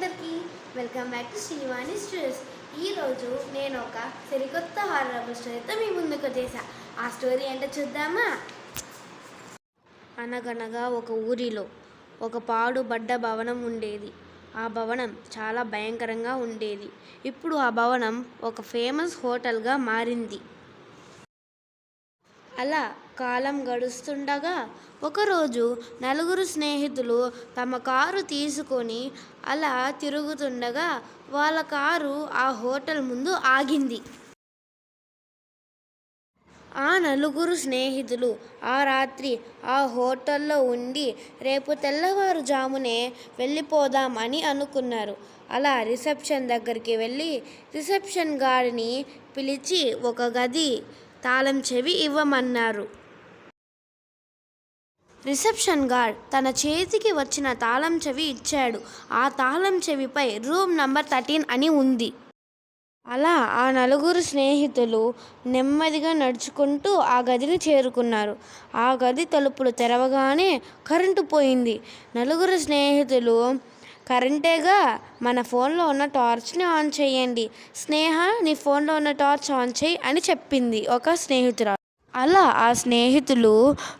అందరికీ welcome back to Srivani stories. ఈరోజు నేను ఒక సరికొత్త హారర్ స్టోరీతో మీ ముందుకు వచ్చేసా. ఆ స్టోరీ ఏంటో చూద్దామా? అనగనగా ఒక ఊరిలో ఒక పాడుబడ్డ భవనం ఉండేది. ఆ భవనం చాలా భయంకరంగా ఉండేది. ఇప్పుడు ఆ భవనం ఒక ఫేమస్ హోటల్గా మారింది. అలా కాలం గడుస్తుండగా ఒకరోజు నలుగురు స్నేహితులు తమ కారు తీసుకొని అలా తిరుగుతుండగా వాళ్ళ కారు ఆ హోటల్ ముందు ఆగింది. ఆ నలుగురు స్నేహితులు ఆ రాత్రి ఆ హోటల్లో ఉండి రేపు తెల్లవారుజామునే వెళ్ళిపోదాం అని అనుకున్నారు. అలా రిసెప్షన్ దగ్గరికి వెళ్ళి రిసెప్షన్ గార్డ్ని పిలిచి ఒక గది తాళం చెవి ఇవ్వమన్నారు. రిసెప్షన్ గార్డ్ తన చేతికి వచ్చిన తాళం చెవి ఇచ్చాడు. ఆ తాళం చెవిపై రూమ్ నంబర్ 13 అని ఉంది. అలా ఆ నలుగురు స్నేహితులు నెమ్మదిగా నడుచుకుంటూ ఆ గదిని చేరుకున్నారు. ఆ గది తలుపులు తెరవగానే కరెంటు పోయింది. నలుగురు స్నేహితులు, కరెంటేగా, మన ఫోన్లో ఉన్న టార్చ్ని ఆన్ చేయండి. స్నేహ, నీ ఫోన్లో ఉన్న టార్చ్ ఆన్ చేయి అని చెప్పింది ఒక స్నేహితురాలు. అలా ఆ స్నేహితులు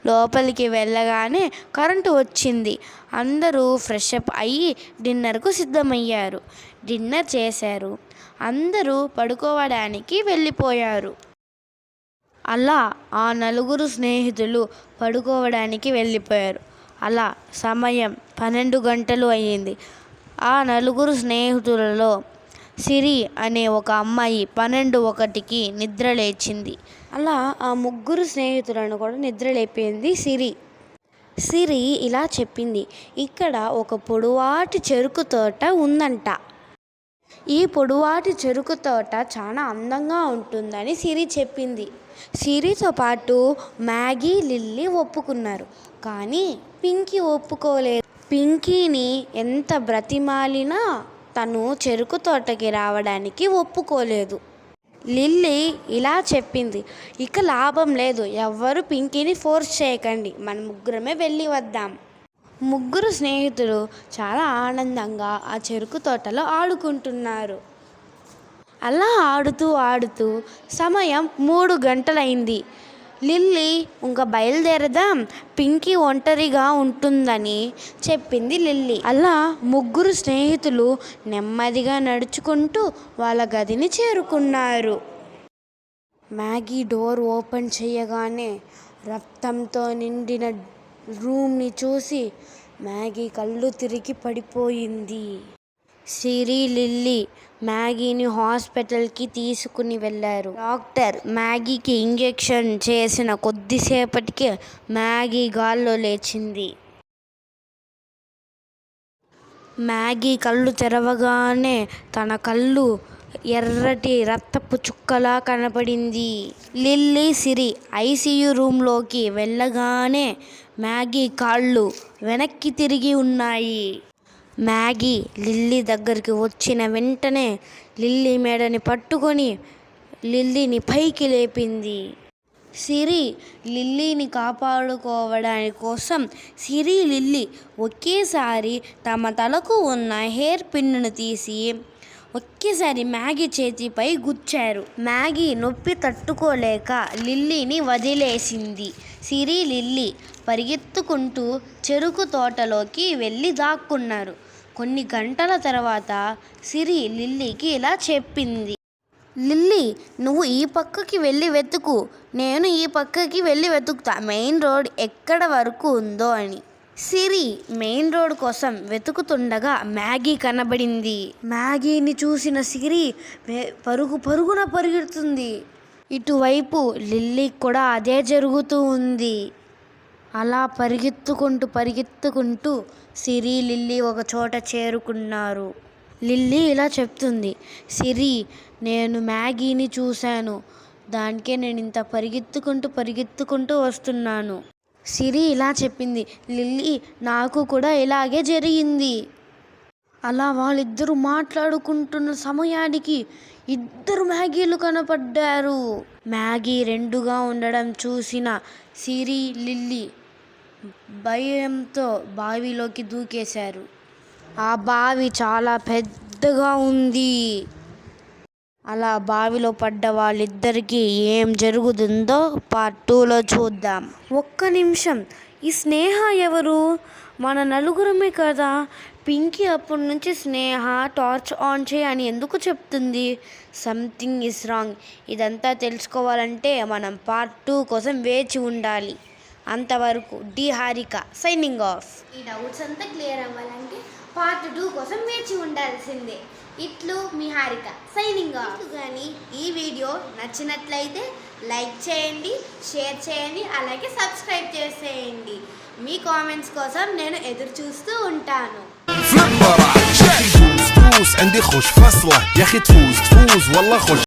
లోపలికి వెళ్ళగానే కరెంటు వచ్చింది. అందరూ ఫ్రెష్ అప్ అయ్యి డిన్నర్కు సిద్ధమయ్యారు. డిన్నర్ చేశారు. అందరూ పడుకోవడానికి వెళ్ళిపోయారు. అలా ఆ నలుగురు స్నేహితులు పడుకోవడానికి వెళ్ళిపోయారు. అలా సమయం 12 గంటలు అయ్యింది. ఆ నలుగురు స్నేహితులలో సిరి అనే ఒక అమ్మాయి 12:01కి నిద్ర లేచింది. అలా ఆ ముగ్గురు స్నేహితులను కూడా నిద్రలేపింది సిరి. సిరి ఇలా చెప్పింది, ఇక్కడ ఒక పొడవాటి చెరుకు తోట ఉందంట. ఈ పొడవాటి చెరుకు తోట చాలా అందంగా ఉంటుందని సిరి చెప్పింది. సిరితో పాటు మ్యాగీ, లిల్లీ ఒప్పుకున్నారు. కానీ పింకీ ఒప్పుకోలేదు. పింకీని ఎంత బ్రతిమాలినా తను చెరుకు తోటకి రావడానికి ఒప్పుకోలేదు. లిల్లీ ఇలా చెప్పింది, ఇక లాభం లేదు, ఎవ్వరూ పింకీని ఫోర్స్ చేయకండి, మన ముగ్గురమే వెళ్ళి వద్దాం. ముగ్గురు స్నేహితులు చాలా ఆనందంగా ఆ చెరుకు తోటలో ఆడుకుంటున్నారు. అలా ఆడుతూ ఆడుతూ సమయం 3 గంటలైంది. లిల్లీ, ఇంకా బయలుదేరదాం, పింకీ ఒంటరిగా ఉంటుందని చెప్పింది లిల్లీ. అలా ముగ్గురు స్నేహితులు నెమ్మదిగా నడుచుకుంటూ వాళ్ళ గదిని చేరుకున్నారు. మ్యాగీ డోర్ ఓపెన్ చేయగానే రక్తంతో నిండిన రూమ్ని చూసి మ్యాగీ కళ్ళు తిరిగి పడిపోయింది. సిరి, లిల్లీ మ్యాగీని హాస్పిటల్కి తీసుకుని వెళ్ళారు. డాక్టర్ మ్యాగీకి ఇంజెక్షన్ చేసిన కొద్దిసేపటికి మ్యాగీ గాల్లో లేచింది. మ్యాగీ కళ్ళు తెరవగానే తన కళ్ళు ఎర్రటి రక్తపు చుక్కలా కనపడింది. లిల్లీ, సిరి ఐసీయూ రూమ్లోకి వెళ్ళగానే మ్యాగీ కాళ్ళు వెనక్కి తిరిగి ఉన్నాయి. మ్యాగీ లిల్లీ దగ్గరికి వచ్చిన వెంటనే లిల్లీ మెడని పట్టుకొని లిల్లీని పైకి లేపింది. సిరి లిల్లీని కాపాడుకోవడానికి కోసం సిరి, లిల్లీ ఒకేసారి తమ తలకు ఉన్న హెయిర్ పిన్ను తీసి ఒకేసారి మ్యాగీ చేతిపై గుచ్చారు. మ్యాగీ నొప్పి తట్టుకోలేక లిల్లీని వదిలేసింది. సిరి, లిల్లీ పరిగెత్తుకుంటూ చెరుకు తోటలోకి వెళ్ళి దాక్కున్నారు. కొన్ని గంటల తర్వాత సిరి లిల్లీకి ఇలా చెప్పింది, లిల్లీ, నువ్వు ఈ పక్కకి వెళ్ళి వెతుకు, నేను ఈ పక్కకి వెళ్ళి వెతుకుతా, మెయిన్ రోడ్ ఎక్కడ వరకు ఉందో అని. సిరి మెయిన్ రోడ్ కోసం వెతుకుతుండగా మ్యాగీ కనబడింది. మ్యాగీని చూసిన సిరి పరుగున పరిగెడుతుంది. ఇటువైపు లిల్లీకి కూడా అదే జరుగుతూ ఉంది. అలా పరిగెత్తుకుంటూ సిరి, లిల్లీ ఒక చోట చేరుకున్నారు. లిల్లీ ఇలా చెప్తుంది, సిరి, నేను మ్యాగీని చూశాను, దానికే నేను ఇంత పరిగెత్తుకుంటూ వస్తున్నాను. సిరి ఇలా చెప్పింది, లిల్లీ, నాకు కూడా ఇలాగే జరిగింది. అలా వాళ్ళిద్దరూ మాట్లాడుకుంటున్న సమయానికి 2 మ్యాగీలు కనపడ్డారు. మ్యాగీ 2గా ఉండడం చూసిన సిరి, లిల్లీ భయంతో బావిలోకి దూకేశారు. ఆ బావి చాలా పెద్దగా ఉంది. అలా బావిలో పడ్డ వాళ్ళిద్దరికీ ఏం జరుగుతుందో పార్ట్ 2లో చూద్దాం. ఒక్క నిమిషం, ఈ స్నేహ ఎవరు? మన నలుగురమే కదా. పింకీ అప్పటి నుంచి స్నేహ టార్చ్ ఆన్ చేయి అని ఎందుకు చెప్తుంది? Something is wrong. ఇదంతా తెలుసుకోవాలంటే మనం పార్ట్ 2 కోసం వేచి ఉండాలి. అంతవరకు డి హారిక సైనింగ్ ఆఫ్. ఈ డౌట్స్ అంతా క్లియర్ అవ్వాలంటే పార్ట్ 2 కోసం వేచి ఉండాల్సిందే. ఇట్లు మీ హారిక సైనింగ్ ఆఫ్. కానీ ఈ వీడియో నచ్చినట్లయితే లైక్ చేయండి, షేర్ చేయండి, అలాగే సబ్స్క్రైబ్ చేసేయండి. మీ కామెంట్స్ కోసం నేను ఎదురు చూస్తూ ఉంటాను. فليب براك يا اخي دوس عندي خوش فصله يا اخي تفوز والله خوش